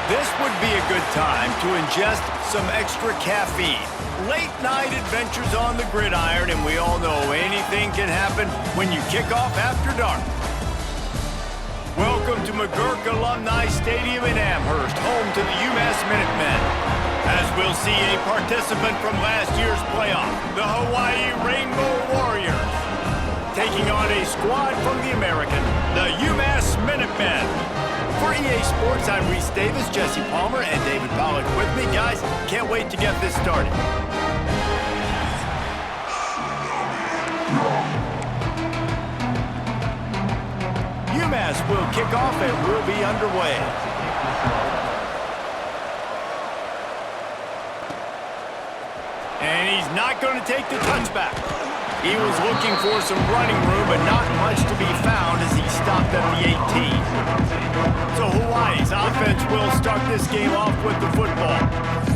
This would be a good time to ingest some extra caffeine. Late night adventures on the gridiron, and we all know anything can happen when you kick off after dark. Welcome to McGurk Alumni Stadium in Amherst, home to the UMass Minutemen. As we'll see a participant from last year's playoff, the Hawaii Rainbow Warriors, taking on a squad from the American, the UMass Minutemen. For EA Sports, I'm Reese Davis, Jesse Palmer, and David Pollack with me. Guys, can't wait to get this started. UMass will kick off and we'll be underway. And he's not going to take the touchback. He was looking for some running room, but not much to be found as he stopped at the 18. So Hawaii's offense will start this game off with the football.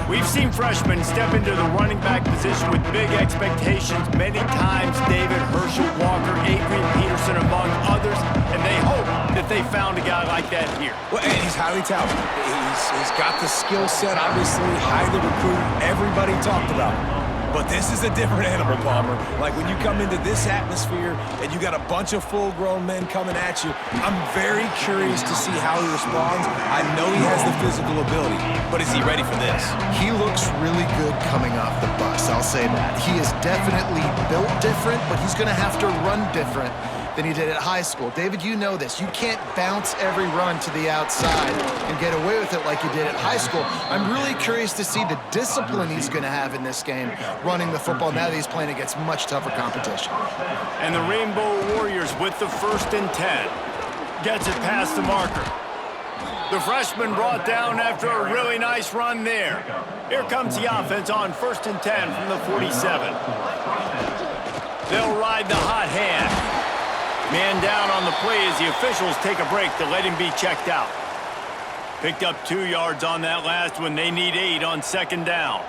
We've seen freshmen step into the running back position with big expectations many times. David, Herschel Walker, Adrian Peterson, among others, and they hope that they found a guy like that here. Well, and he's highly talented. He's got the skill set, obviously, highly recruited. Everybody talked about him. But this is a different animal, Palmer. Like when you come into this atmosphere and you got a bunch of full-grown men coming at you, I'm very curious to see how he responds. I know he has the physical ability, but is he ready for this? He looks really good coming off the bus, I'll say that. He is definitely built different, but he's going to have to run different than he did at high school. David, you know this. You can't bounce every run to the outside and get away with it like you did at high school. I'm really curious to see the discipline he's going to have in this game running the football now that he's playing against much tougher competition. And the Rainbow Warriors with the 1st and 10. Gets it past the marker. The freshman brought down after a really nice run there. Here comes the offense on 1st and 10 from the 47. They'll ride the hot hand. Man down on the play as the officials take a break to let him be checked out. Picked up 2 yards on that last one. They need 8 on 2nd down.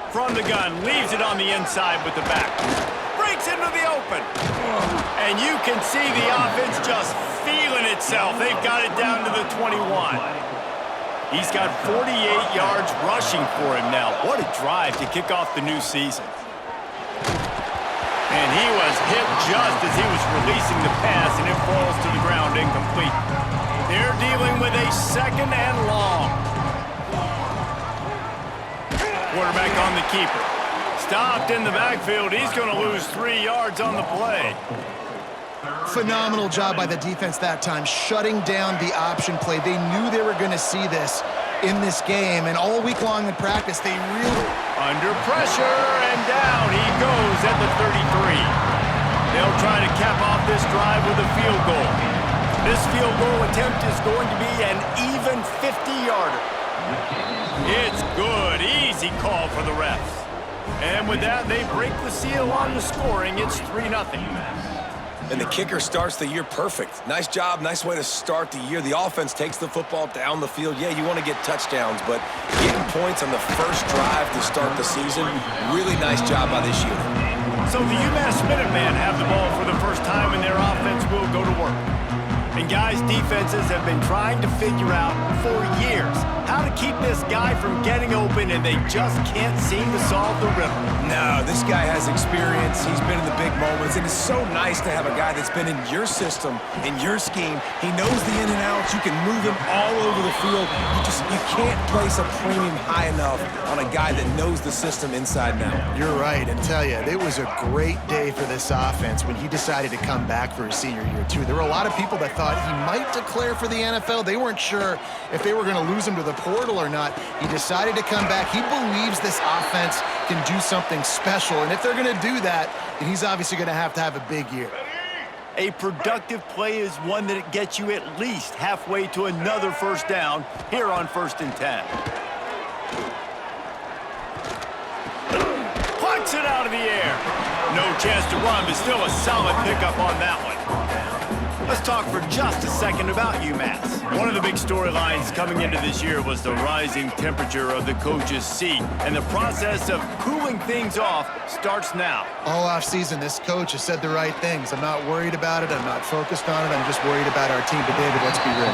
From the gun, leaves it on the inside with the back. Breaks into the open. And you can see the offense just feeling itself. They've got it down to the 21. He's got 48 yards rushing for him now. What a drive to kick off the new season. And he was hit just as he was releasing the pass, and it falls to the ground incomplete. They're dealing with a 2nd and long. Quarterback on the keeper. Stopped in the backfield. He's going to lose 3 yards on the play. Phenomenal job by the defense that time, shutting down the option play. They knew they were going to see this in this game, and all week long in practice, they really... Under pressure, and down he goes at the 33. They'll try to cap off this drive with a field goal. This field goal attempt is going to be an even 50-yarder. It's good. Easy call for the refs. And with that, they break the seal on the scoring. It's 3-0. And the kicker starts the year perfect. Nice job, nice way to start the year. The offense takes the football down the field. Yeah, you want to get touchdowns, but getting points on the first drive to start the season, really nice job by this unit. So the UMass Minutemen have the ball for the first time, and their offense will go to work. And guys, defenses have been trying to figure out for years how to keep this guy from getting open, and they just can't seem to solve the riddle. No, this guy has experience. He's been in the big moments, and it's so nice to have a guy that's been in your system, in your scheme. He knows the in and outs. You can move him all over the field. You can't place a premium high enough on a guy that knows the system inside and out. You're right, and tell you, it was a great day for this offense when he decided to come back for his senior year, too. There were a lot of people that thought he might declare for the NFL. They weren't sure if they were going to lose him to the portal or not. He decided to come back. He believes this offense can do something special, and if they're going to do that, then he's obviously going to have a big year. A productive play is one that gets you at least halfway to another 1st down here on 1st and 10. Plucks it out of the air. No chance to run, but still a solid pickup on that one. Let's talk for just a second about UMass. One of the big storylines coming into this year was the rising temperature of the coach's seat, and the process of cooling things off starts now. All offseason, this coach has said the right things. I'm not worried about it. I'm not focused on it. I'm just worried about our team. But, David, let's be real.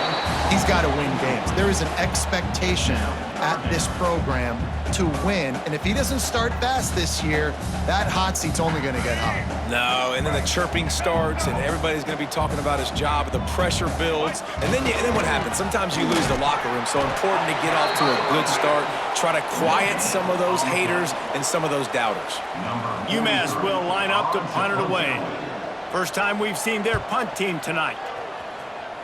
He's got to win games. There is an expectation at this program to win, and if he doesn't start fast this year, that hot seat's only going to get hot. No, and then the chirping starts, and everybody's going to be talking about his job, and the pressure builds, and then what happens? Sometimes you lose the locker room, so important to get off to a good start, try to quiet some of those haters and some of those doubters. UMass will line up to punt it away. First time we've seen their punt team tonight.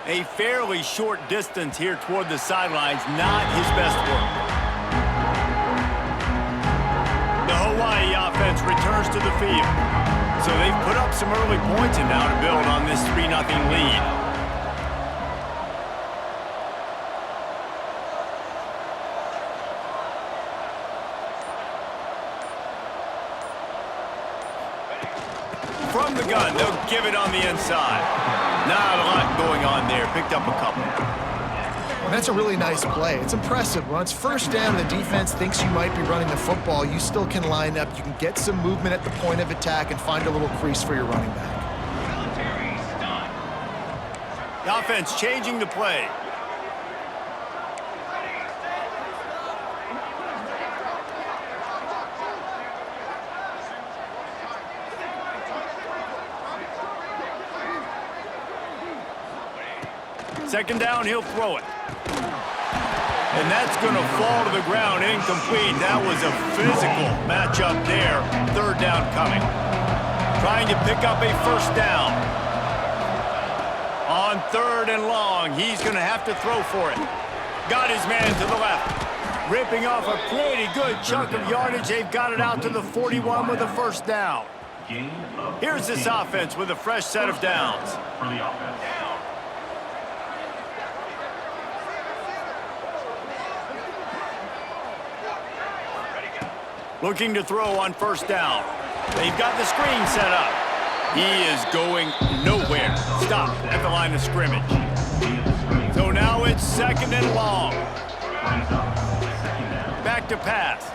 A fairly short distance here toward the sidelines, not his best work. The Hawaii offense returns to the field. So they've put up some early points and now to build on this 3-0 lead. From the gun, they'll give it on the inside. Not a lot going on there. Picked up a couple. And that's a really nice play. It's impressive. When it's first down and the defense thinks you might be running the football, you still can line up. You can get some movement at the point of attack and find a little crease for your running back. The offense changing the play. Second down, he'll throw it. And that's going to fall to the ground, incomplete. That was a physical matchup there. Third down coming. Trying to pick up a first down. On 3rd and long, he's going to have to throw for it. Got his man to the left. Ripping off a pretty good chunk of yardage. They've got it out to the 41 with a first down. Here's this offense with a fresh set of downs. Looking to throw on first down. They've got the screen set up. He is going nowhere. Stop at the line of scrimmage. So now it's 2nd and long. Back to pass.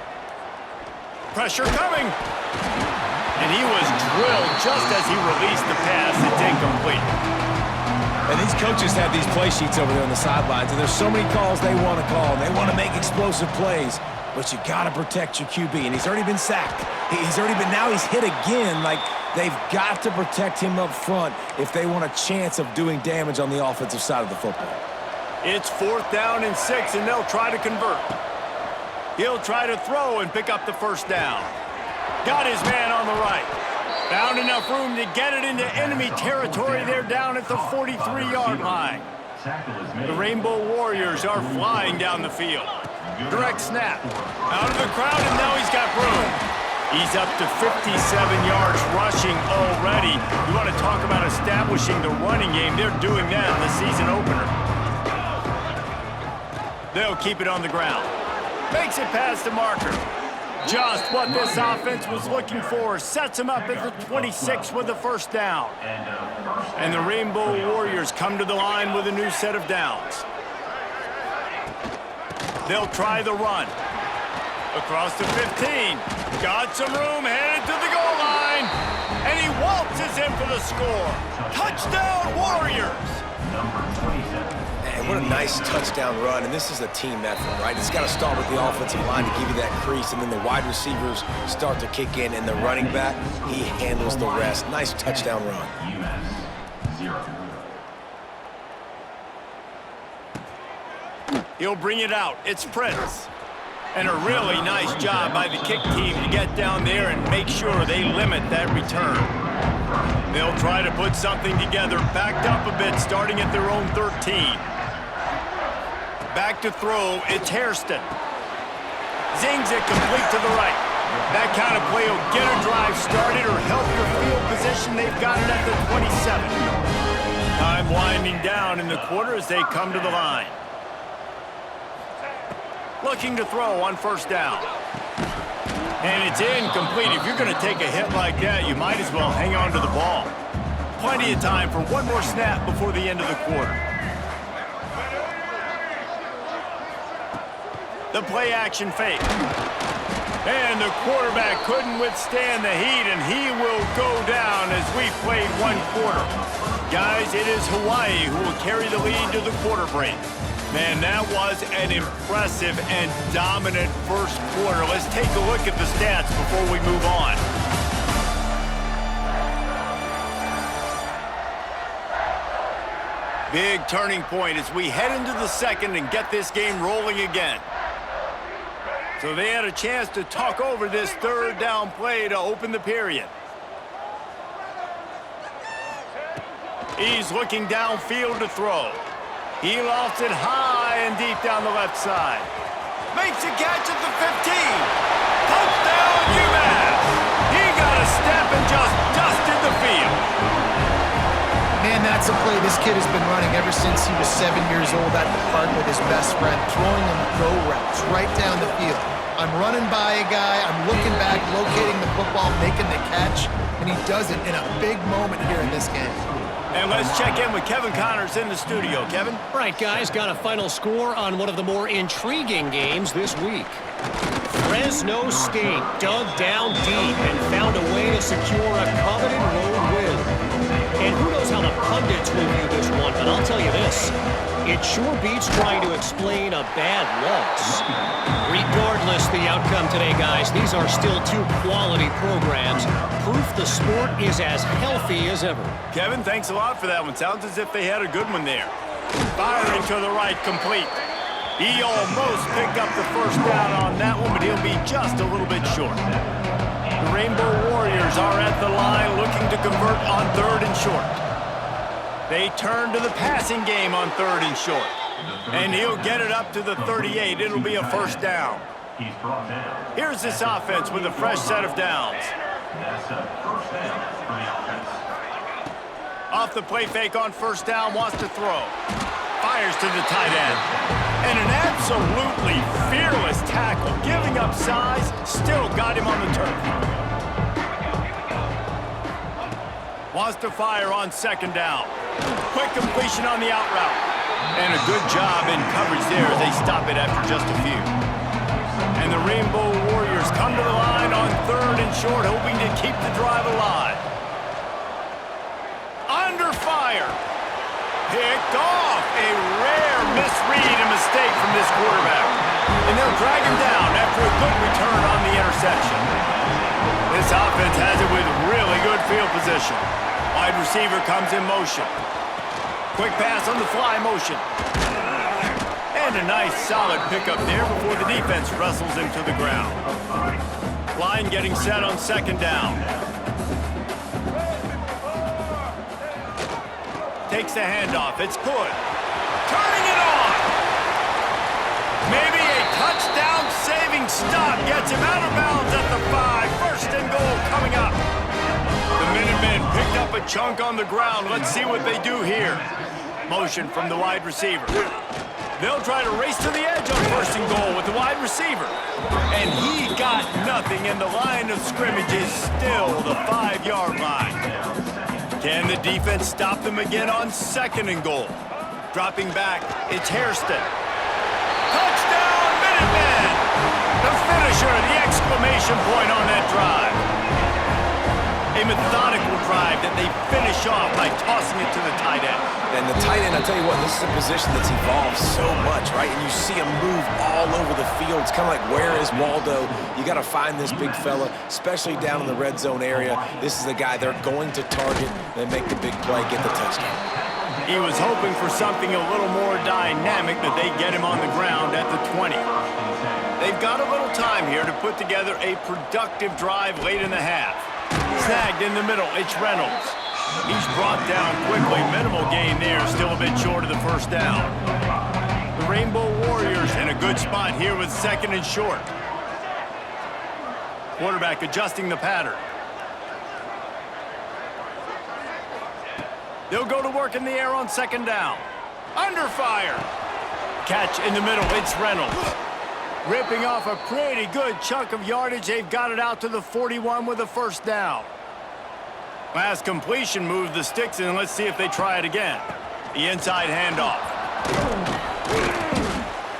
Pressure coming. And he was drilled just as he released the pass. It's incomplete. And these coaches have these play sheets over there on the sidelines, and there's so many calls they want to call. They want to make explosive plays. But you got to protect your QB, and he's already been sacked. Now he's hit again. Like, they've got to protect him up front if they want a chance of doing damage on the offensive side of the football. It's 4th down and 6, and they'll try to convert. He'll try to throw and pick up the first down. Got his man on the right. Found enough room to get it into enemy territory. They're down at the 43-yard line. The Rainbow Warriors are flying down the field. Direct snap. Out of the crowd, and now he's got room. He's up to 57 yards rushing already. You want to talk about establishing the running game. They're doing that in the season opener. They'll keep it on the ground. Makes it past the marker. Just what this offense was looking for. Sets him up at the 26 with the first down. And the Rainbow Warriors come to the line with a new set of downs. They'll try the run. Across the 15. Got some room, headed to the goal line. And he waltzes in for the score. Touchdown, Warriors! Man, what a nice touchdown run. And this is a team effort, right? It's got to start with the offensive line to give you that crease, and then the wide receivers start to kick in, and the running back, he handles the rest. Nice touchdown run. He'll bring it out. It's Prince. And a really nice job by the kick team to get down there and make sure they limit that return. They'll try to put something together, backed up a bit, starting at their own 13. Back to throw, it's Hairston. Zings it complete to the right. That kind of play will get a drive started or help your field position. They've got it at the 27. Time winding down in the quarter as they come to the line. Looking to throw on first down. And it's incomplete. If you're going to take a hit like that, you might as well hang on to the ball. plenty of time for one more snap before the end of the quarter. The play action fake. And the quarterback couldn't withstand the heat, and he will go down as we've played one quarter. Guys, it is Hawaii who will carry the lead to the quarter break. Man, that was an impressive and dominant first quarter. Let's take a look at the stats before we move on. Big turning point as we head into the second and get this game rolling again. So they had a chance to talk over this third down play to open the period. He's looking downfield to throw. He lofts it high and deep down the left side. Makes a catch at the 15. Touchdown, UMass! He got a step and just dusted the field. Man, that's a play this kid has been running ever since he was 7 years old at the park with his best friend, throwing him go routes right down the field. I'm running by a guy, I'm looking back, locating the football, making the catch, and he does it in a big moment here in this game. And let's check in with Kevin Connors in the studio. Kevin? Right, guys, got a final score on one of the more intriguing games this week. Fresno State dug down deep and found a way to secure a coveted road win. And who knows how the pundits will view this one, but I'll tell you this. It sure beats trying to explain a bad loss. Regardless the outcome today, guys, these are still two quality programs. Proof the sport is as healthy as ever. Kevin, thanks a lot for that one. Sounds as if they had a good one there. Firing to the right, complete. He almost picked up the first down on that one, but he'll be just a little bit short. The Rainbow Warriors are at the line looking to convert on third and short. They turn to the passing game on third and short. And he'll get it up to the 38. It'll be a first down. Here's this offense with a fresh set of downs. Off the play fake on first down, wants to throw. Fires to the tight end. And an absolutely fearless tackle, giving up size, still got him on the turf. Wants to fire on second down. Quick completion on the out route. And a good job in coverage there as they stop it after just a few. And the Rainbow Warriors come to the line on third and short, hoping to keep the drive alive. Under fire. Picked off. A rare misread and mistake from this quarterback. And they'll drag him down after a good return on the interception. This offense has it with really good field position. Wide receiver comes in motion. Quick pass on the fly motion. And a nice solid pickup there before the defense wrestles him to the ground. Line getting set on second down. Takes the handoff. It's good. Turning it on. Maybe a touchdown-saving stop gets him out of bounds at the 5. First and goal coming up. The Minutemen picked up a chunk on the ground. Let's see what they do here. Motion from the wide receiver. They'll try to race to the edge on first and goal with the wide receiver. And he got nothing, and the line of scrimmage is still the 5-yard line. Can the defense stop them again on second and goal? Dropping back, it's Hairston. Touchdown, Minutemen! The finisher, the exclamation point on that drive. A methodical drive that they finish off by tossing it to the tight end. And the tight end, I'll tell you what, this is a position that's evolved so much, right? And you see him move all over the field. It's kind of like, where is Waldo? You got to find this big fella, especially down in the red zone area. This is the guy they're going to target and make the big play, get the touchdown. He was hoping for something a little more dynamic, but they get him on the ground at the 20. They've got a little time here to put together a productive drive late in the half. Snagged in the middle, it's Reynolds. He's brought down quickly. Minimal gain there, still a bit short of the first down. The Rainbow Warriors in a good spot here with second and short. Quarterback adjusting the pattern. They'll go to work in the air on second down. Under fire. Catch in the middle, it's Reynolds. Ripping off a pretty good chunk of yardage. They've got it out to the 41 with a first down. Last completion moved the sticks, and let's see if they try it again. The inside handoff.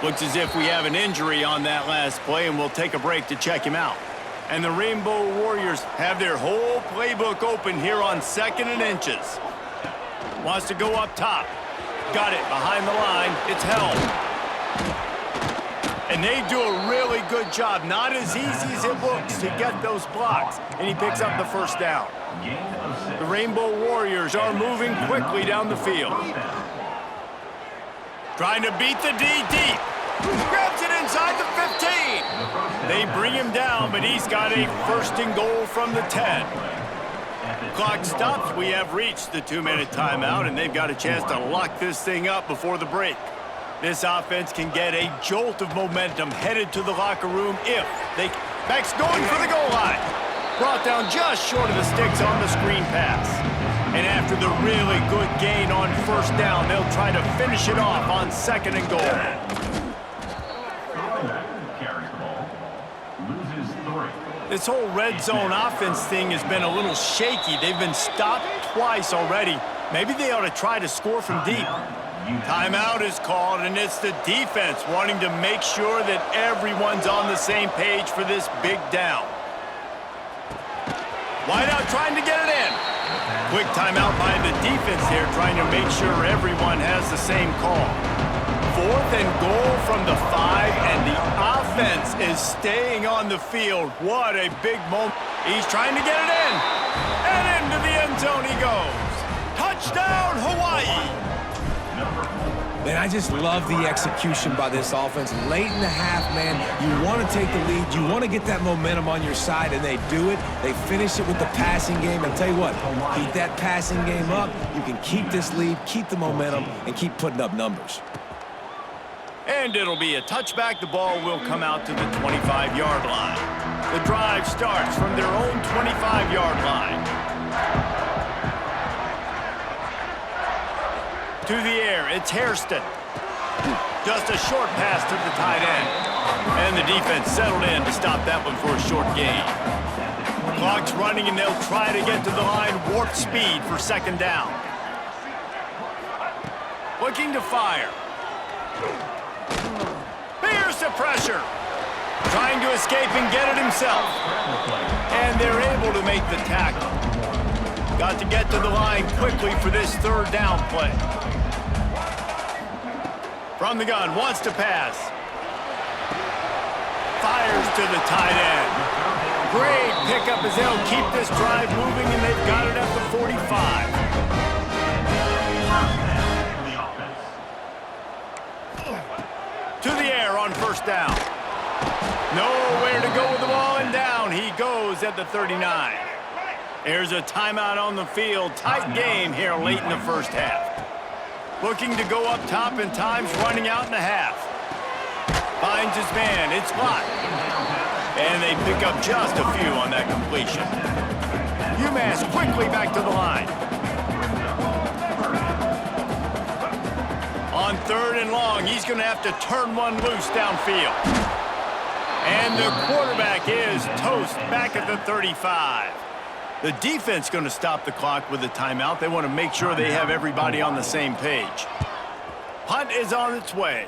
Looks as if we have an injury on that last play, and we'll take a break to check him out. And the Rainbow Warriors have their whole playbook open here on 2nd and inches. Wants to go up top. Got it behind the line. It's held. And they do a really good job. Not as easy as it looks to get those blocks. And he picks up the first down. The Rainbow Warriors are moving quickly down the field. Trying to beat the D deep. Grabs it inside the 15. They bring him down, but he's got a 1st and goal from the 10. Clock stops. We have reached the 2-minute timeout, and they've got a chance to lock this thing up before the break. This offense can get a jolt of momentum headed to the locker room if they... Beck's going for the goal line. Brought down just short of the sticks on the screen pass. And after the really good gain on 1st down, they'll try to finish it off on 2nd and goal. This whole red zone offense thing has been a little shaky. They've been stopped twice already. Maybe they ought to try to score from deep. Timeout is called, and it's the defense wanting to make sure that everyone's on the same page for this big down. Wideout trying to get it in. Quick timeout by the defense here, trying to make sure everyone has the same call. 4th and goal from the 5, and the offense is staying on the field. What a big moment. He's trying to get it in. And into the end zone he goes. Touchdown, Hawaii! Man, I just love the execution by this offense. Late in the half, man, you want to take the lead. You want to get that momentum on your side, and they do it. They finish it with the passing game. And tell you what, keep that passing game up. You can keep this lead, keep the momentum, and keep putting up numbers. And it'll be a touchback. The ball will come out to the 25-yard line. The drive starts from their own 25-yard line. To the air, it's Hairston. Just a short pass to the tight end. And the defense settled in to stop that one for a short gain. Clock's running, and they'll try to get to the line. Warp speed for 2nd down. Looking to fire. Here's the pressure. Trying to escape and get it himself. And they're able to make the tackle. Got to get to the line quickly for this 3rd down play. From the gun, wants to pass. Fires to the tight end. Great pickup as they'll keep this drive moving, and they've got it at the 45. To the air on 1st down. Nowhere to go with the ball, and down he goes at the 39. There's a timeout on the field. Tight game here late in the 1st half. Looking to go up top, and time's running out in the half. Finds his man. It's locked. And they pick up just a few on that completion. UMass quickly back to the line. On 3rd and long, he's going to have to turn one loose downfield. And the quarterback is toast back at the 35. The defense going to stop the clock with a timeout. They want to make sure they have everybody on the same page. Punt is on its way.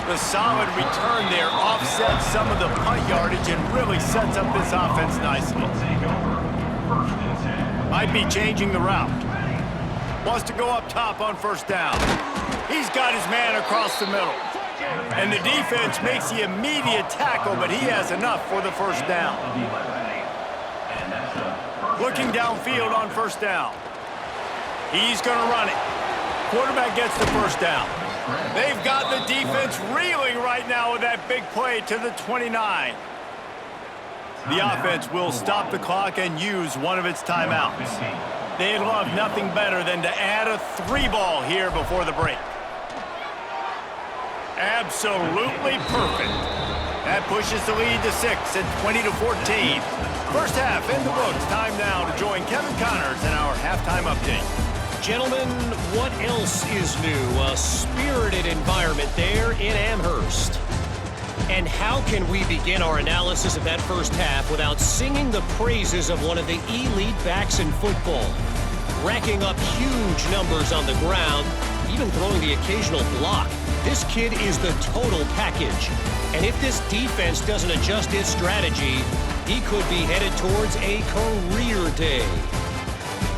The solid return there offsets some of the punt yardage and really sets up this offense nicely. Might be changing the route. Wants to go up top on 1st down. He's got his man across the middle. And the defense makes the immediate tackle, but he has enough for the 1st down. Looking downfield on 1st down. He's going to run it. Quarterback gets the 1st down. They've got the defense reeling right now with that big play to the 29. The offense will stop the clock and use one of its timeouts. They'd love nothing better than to add a 3-ball here before the break. Absolutely perfect. That pushes the lead to 6 at 20-14. First half in the books. Time now to join Kevin Connors in our halftime update. Gentlemen, what else is new? A spirited environment there in Amherst. And how can we begin our analysis of that first half without singing the praises of one of the elite backs in football? Racking up huge numbers on the ground, even throwing the occasional block. This kid is the total package. And if this defense doesn't adjust its strategy, he could be headed towards a career day.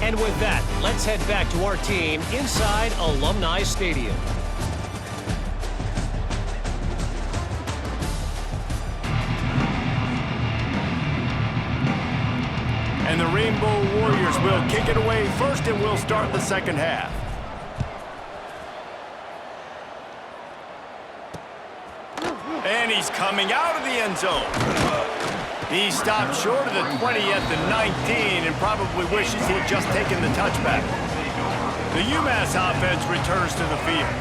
And with that, let's head back to our team inside Alumni Stadium. And the Rainbow Warriors will kick it away first, and we'll start the second half. And he's coming out of the end zone. He stopped short of the 20 at the 19 and probably wishes he had just taken the touchback. The UMass offense returns to the field.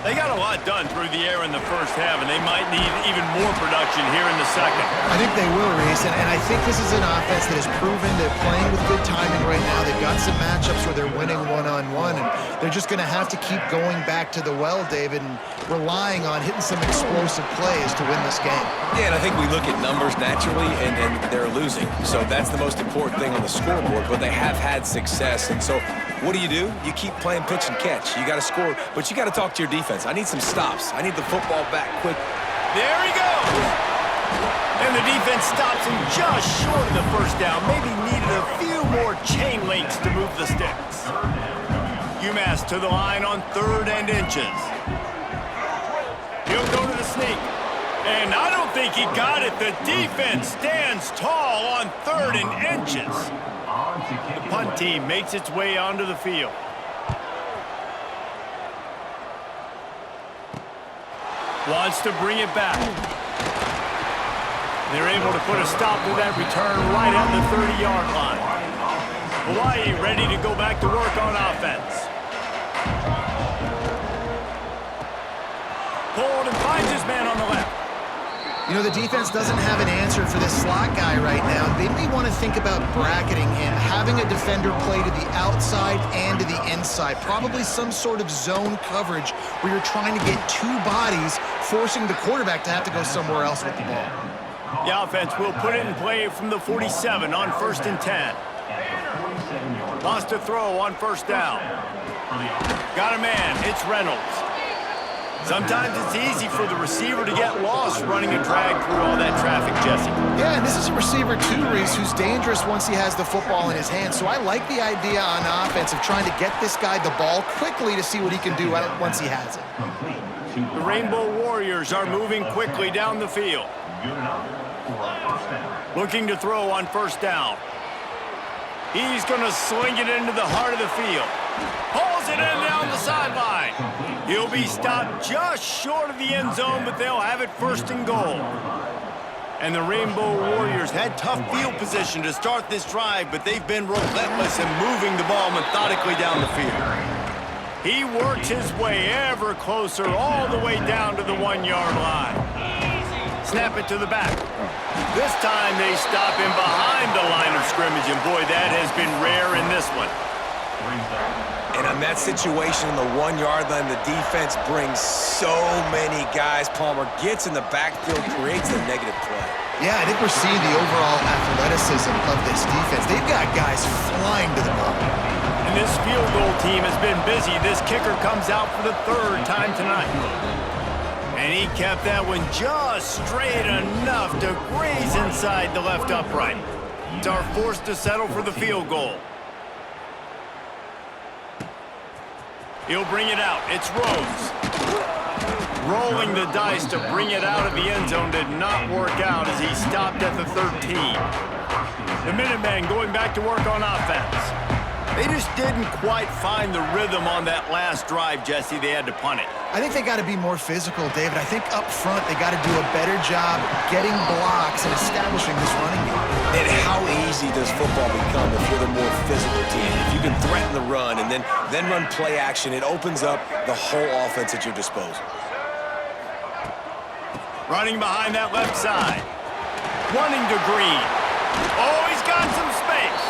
They got a lot done through the air in the first half, and they might need even more production here in the second. I think they will, Reese, and I think this is an offense that has proven they're playing with good timing right now. They've got some matchups where they're winning one-on-one, and they're just going to have to keep going back to the well, David, and relying on hitting some explosive plays to win this game. Yeah, and I think we look at numbers naturally, and they're losing. So that's the most important thing on the scoreboard, but they have had success. And so what do? You keep playing pitch and catch. You got to score, but you got to talk to your defense. I need some stops. I need the football back quick. There he goes! And the defense stops him just short of the first down. Maybe needed a few more chain links to move the sticks. UMass to the line on 3rd and inches. He'll go to the sneak. And I don't think he got it. The defense stands tall on 3rd and inches. The punt team makes its way onto the field. Wants to bring it back. They're able to put a stop to that return right at the 30-yard line. Hawaii ready to go back to work on offense. Pulled and finds his man on the left. You know, the defense doesn't have an answer for this slot guy right now. They may want to think about bracketing him, having a defender play to the outside and to the inside. Probably some sort of zone coverage where you're trying to get two bodies, forcing the quarterback to have to go somewhere else with the ball. The offense will put it in play from the 47 on 1st and 10. Wants to throw on 1st down. Got a man. It's Reynolds. Sometimes it's easy for the receiver to get lost running a drag through all that traffic, Jesse. Yeah, and this is a receiver too, Reese, who's dangerous once he has the football in his hands. So I like the idea on offense of trying to get this guy the ball quickly to see what he can do once he has it. The Rainbow Warriors are moving quickly down the field. Looking to throw on 1st down. He's going to sling it into the heart of the field. Pulls it in down the sideline. He'll be stopped just short of the end zone, but they'll have it 1st and goal. And the Rainbow Warriors had tough field position to start this drive, but they've been relentless in moving the ball methodically down the field. He works his way ever closer all the way down to the 1-yard line. Snap it to the back. This time they stop him behind the line of scrimmage, and boy, that has been rare in this one. And on that situation on the 1-yard line, the defense brings so many guys. Palmer gets in the backfield, creates the negative play. Yeah, I think we're seeing the overall athleticism of this defense. They've got guys flying to the ball. And this field goal team has been busy. This kicker comes out for the 3rd time tonight. And he kept that one just straight enough to graze inside the left upright. Are forced to settle for the field goal. He'll bring it out. It's Rhodes. Rolling the dice to bring it out of the end zone did not work out as he stopped at the 13. The Minutemen going back to work on offense. They just didn't quite find the rhythm on that last drive, Jesse. They had to punt it. I think they got to be more physical, David. I think up front they got to do a better job getting blocks and establishing this running game. And how easy does football become if you're the more physical team? If you can threaten the run and then run play action, it opens up the whole offense at your disposal. Running behind that left side. Running to Green. Oh, he's got some space.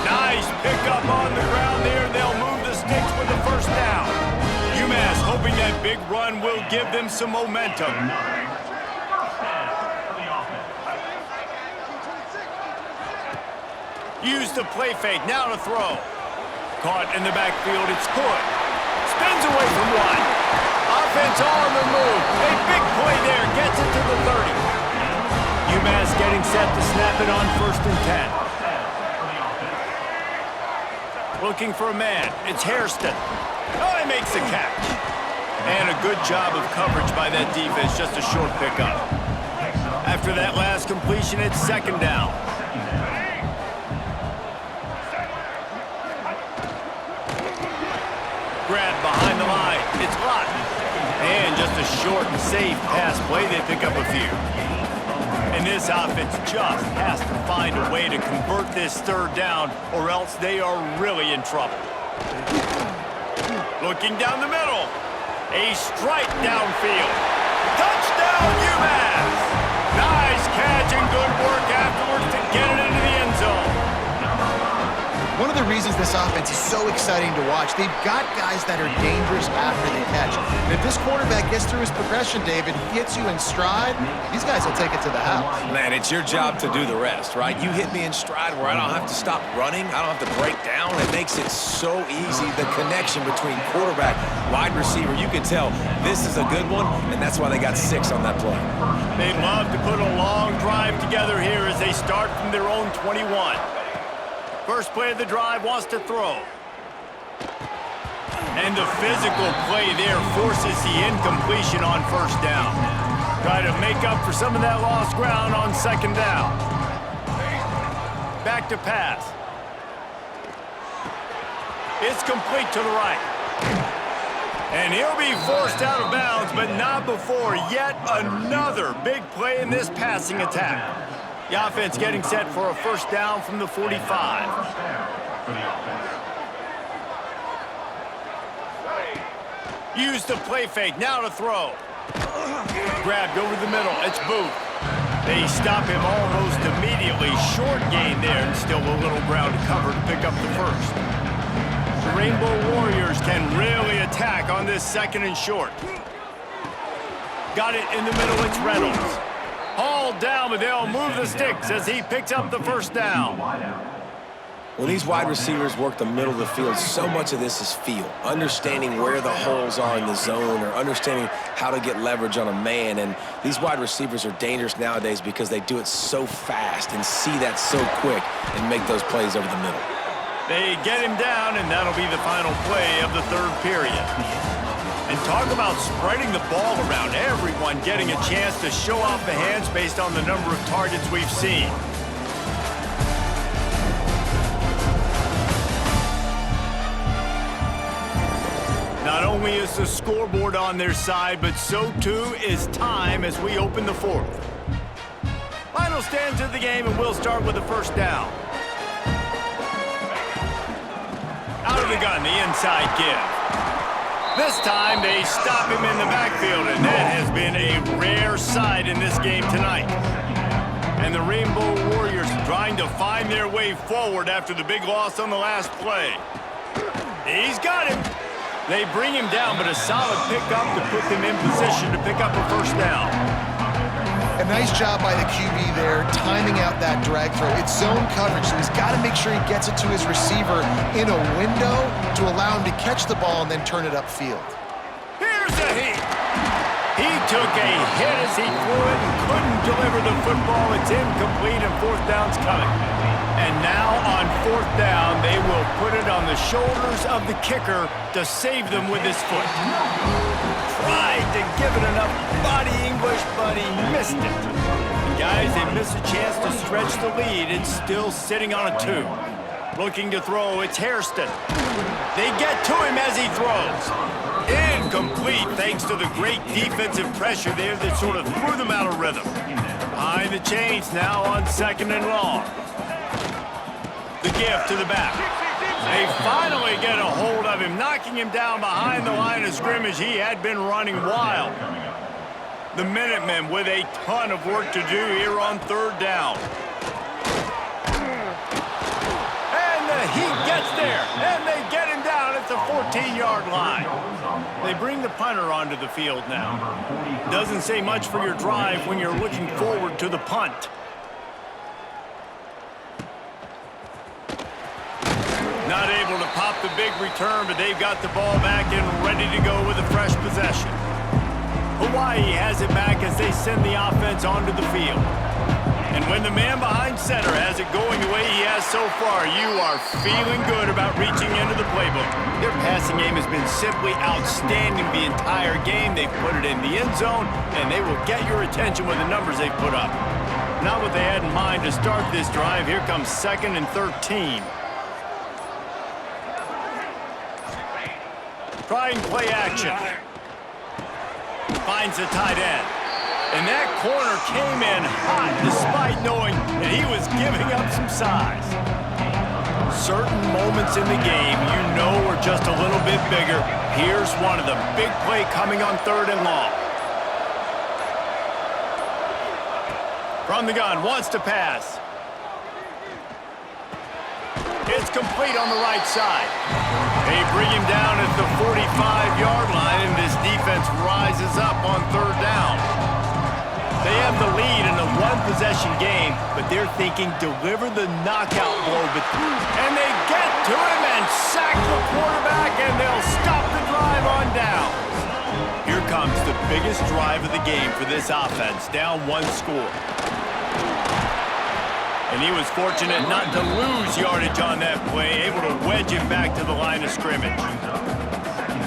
Nice pickup on the ground there. They'll move the sticks with the 1st down. UMass hoping that big run will give them some momentum. Use the play fake, now to throw. Caught in the backfield, it's Hood. Spins away from one. Offense on the move. A big play there, gets it to the 30. UMass getting set to snap it on 1st and 10. Looking for a man, it's Hairston. Oh, he makes the catch. And a good job of coverage by that defense, just a short pickup. After that last completion, it's 2nd down. Grab behind the line, it's Lott. And just a short and safe pass play, they pick up a few. And this offense just has to find a way to convert this 3rd down, or else they are really in trouble. Looking down the middle. A strike downfield. Touchdown, UMass! Nice catch and good work afterwards to get it into the end zone. One of the reasons this offense is so exciting to watch, they've got guys that are dangerous after the catch. And if this quarterback gets through his progression, David, hits you in stride, these guys will take it to the house. Man, it's your job to do the rest, right? You hit me in stride where I don't have to stop running. I don't have to break down. It makes it so easy. The connection between quarterback, wide receiver, you can tell this is a good one, and that's why they got 6 on that play. They'd love to put a long drive together here as they start from their own 21. First play of the drive, wants to throw. And the physical play there forces the incompletion on 1st down. Try to make up for some of that lost ground on 2nd down. Back to pass. It's complete to the right. And he'll be forced out of bounds, but not before yet another big play in this passing attack. The offense getting set for a 1st down from the 45. Use the play fake, now to throw. Grabbed over the middle, it's Booth. They stop him almost immediately. Short gain there, and still a little ground to cover to pick up the 1st. The Rainbow Warriors can really attack on this 2nd and short. Got it in the middle, it's Reynolds. Hauled down, but they'll move the sticks as he picks up the 1st down. When these wide receivers work the middle of the field, so much of this is feel. Understanding where the holes are in the zone or understanding how to get leverage on a man. And these wide receivers are dangerous nowadays because they do it so fast and see that so quick and make those plays over the middle. They get him down, and that'll be the final play of the 3rd period. And talk about spreading the ball around. Everyone getting a chance to show off the hands based on the number of targets we've seen. Not only is the scoreboard on their side, but so too is time as we open the 4th. Final stands of the game, and we'll start with the 1st down. Out of the gun, the inside give. This time, they stop him in the backfield, and that has been a rare sight in this game tonight. And the Rainbow Warriors trying to find their way forward after the big loss on the last play. He's got him. They bring him down, but a solid pickup to put them in position to pick up a 1st down. A nice job by the QB there, timing out that drag throw. It's zone coverage, so he's got to make sure he gets it to his receiver in a window to allow him to catch the ball and then turn it upfield. Here's the heat. He took a hit as he threw it and couldn't deliver the football. It's incomplete, and 4th down's coming. And now on 4th down, they will put it on the shoulders of the kicker to save them with his foot. Tried to give it enough body English, but he missed it. And guys, they miss a chance to stretch the lead. It's still sitting on a 2. Looking to throw, it's Hairston. They get to him as he throws. Incomplete, thanks to the great defensive pressure there that sort of threw them out of rhythm. Behind the chains now on 2nd and long. The give to the back. They finally get a hold of him, knocking him down behind the line of scrimmage. He had been running wild. The Minutemen with a ton of work to do here on 3rd down. And the Heat gets there, and they get him down at the 14-yard line. They bring the punter onto the field now. Doesn't say much for your drive when you're looking forward to the punt. Not able to pop the big return, but they've got the ball back and ready to go with a fresh possession. Hawaii has it back as they send the offense onto the field. And when the man behind center has it going the way he has so far, you are feeling good about reaching into the playbook. Their passing game has been simply outstanding the entire game. They've put it in the end zone, and they will get your attention with the numbers they've put up. Not what they had in mind to start this drive. Here comes 2nd and 13. Trying play action. Finds the tight end. And that corner came in hot despite knowing that he was giving up some size. Certain moments in the game you know are just a little bit bigger. Here's one of them. Big play coming on 3rd and long. From the gun, wants to pass. It's complete on the right side. They bring him down at the 45-yard line, and this defense rises up on 3rd down. They have the lead in a one-possession game, but they're thinking deliver the knockout blow. And they get to him and sack the quarterback, and they'll stop the drive on downs. Here comes the biggest drive of the game for this offense, down 1 score. And he was fortunate not to lose yardage on that play, able to wedge him back to the line of scrimmage.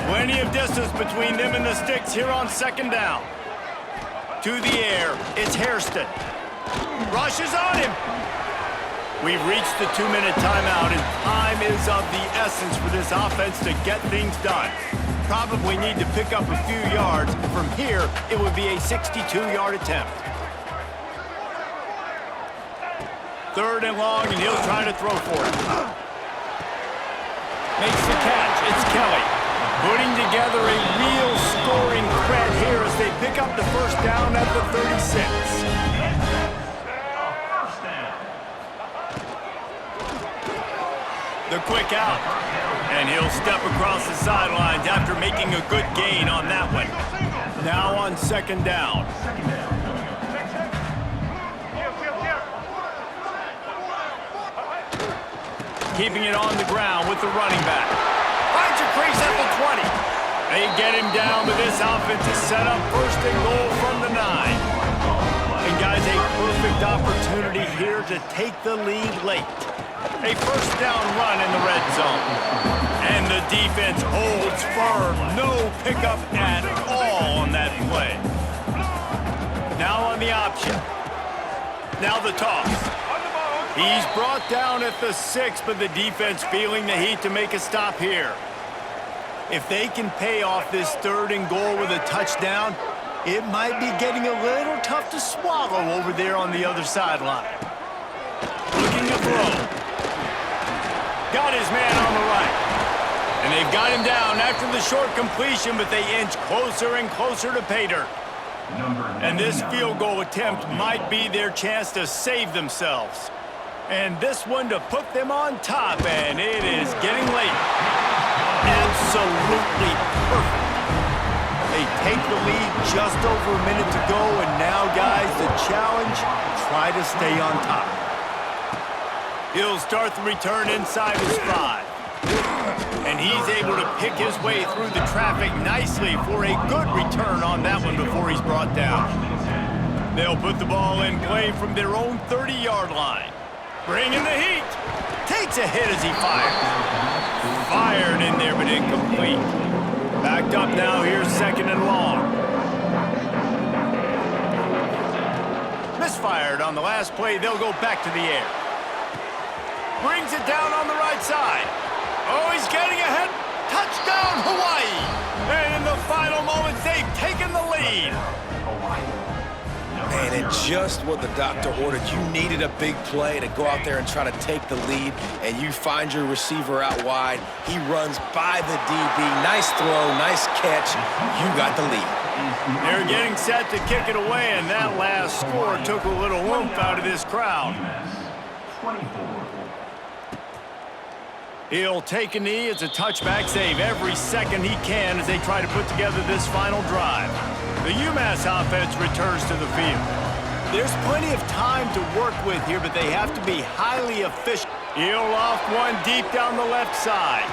Plenty of distance between them and the sticks here on 2nd down. To the air, it's Hairston. Rushes on him. We've reached the 2-minute timeout, and time is of the essence for this offense to get things done. Probably need to pick up a few yards. From here, it would be a 62-yard attempt. 3rd and long, and he'll try to throw for it. Makes the catch. It's Kelly. Putting together a real scoring threat here as they pick up the 1st down at the 36. The quick out. And he'll step across the sidelines after making a good gain on that one. Now on 2nd down. Keeping it on the ground with the running back. Finds a crease at the 20. They get him down, but this offense is set up 1st and goal from the 9. And guys, a perfect opportunity here to take the lead late. A 1st down run in the red zone. And the defense holds firm. No pickup at all on that play. Now on the option. Now the toss. He's brought down at the 6, but the defense feeling the heat to make a stop here. If they can pay off this 3rd and goal with a touchdown, it might be getting a little tough to swallow over there on the other sideline. Looking to throw. Got his man on the right. And they've got him down after the short completion, but they inch closer and closer to pay dirt. And this field goal attempt might be their chance to save themselves. And this one to put them on top, and it is getting late. Absolutely perfect. They take the lead just over a minute to go, and now, guys, the challenge, try to stay on top. He'll start the return inside his 5. And he's able to pick his way through the traffic nicely for a good return on that one before he's brought down. They'll put the ball in play from their own 30-yard line. Bringing the heat. Takes a hit as he fires. Fired in there, but incomplete. Backed up now, here's 2nd and long. Misfired on the last play. They'll go back to the air. Brings it down on the right side. Oh, he's getting ahead. Touchdown, Hawaii. And in the final moments, they've taken the lead. Man, and just what the doctor ordered. You needed a big play to go out there and try to take the lead, and you find your receiver out wide. He runs by the DB. Nice throw, nice catch. You got the lead. They're getting set to kick it away, and that last score took a little oomph out of this crowd. He'll take a knee. It's a touchback save every second he can as they try to put together this final drive. The UMass offense returns to the field. There's plenty of time to work with here, but they have to be highly efficient. He'll loft one deep down the left side.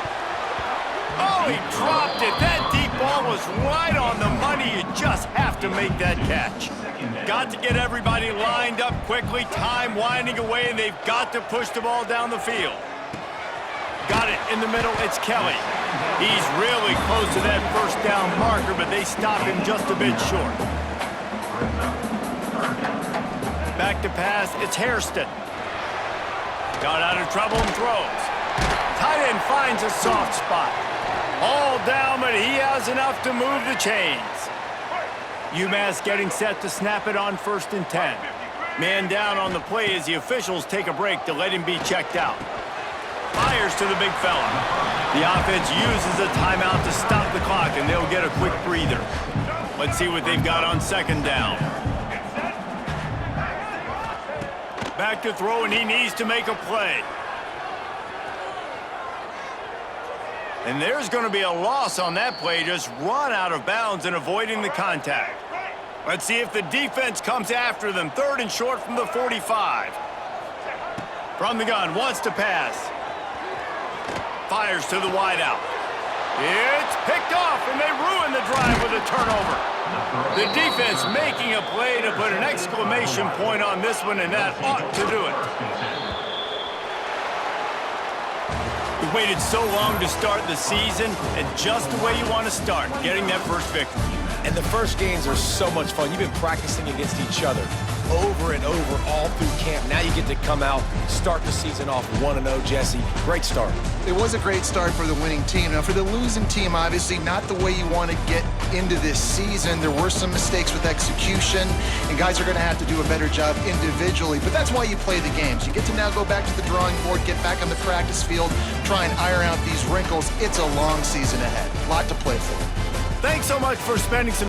Oh, he dropped it. That deep ball was right on the money. You just have to make that catch. Got to get everybody lined up quickly. Time winding away, and they've got to push the ball down the field. Got it in the middle. It's Kelly. He's really close to that first down marker, but they stop him just a bit short. Back to pass. It's Hairston. Got out of trouble and throws. Tight end finds a soft spot. All down, but he has enough to move the chains. UMass getting set to snap it on 1st and 10. Man down on the play as the officials take a break to let him be checked out. Fires to the big fella. The offense uses a timeout to stop the clock, and they'll get a quick breather. Let's see what they've got on 2nd down. Back to throw, and he needs to make a play. And there's going to be a loss on that play, just run out of bounds and avoiding the contact. Let's see if the defense comes after them. 3rd and short from the 45. From the gun, wants to pass. Fires to the wideout. It's picked off, and they ruin the drive with a turnover. The defense making a play to put an exclamation point on this one, and that ought to do it. We waited so long to start the season, and just the way you want to start, getting that first victory. And the first games are so much fun. You've been practicing against each other over and over all through camp. Now you get to come out, start the season off 1-0, Jesse. Great start. It was a great start for the winning team. Now, for the losing team, obviously not the way you want to get into this season. There were some mistakes with execution, and guys are going to have to do a better job individually. But that's why you play the games. You get to now go back to the drawing board, get back on the practice field, try and iron out these wrinkles. It's a long season ahead. A lot to play for. Thanks so much for spending some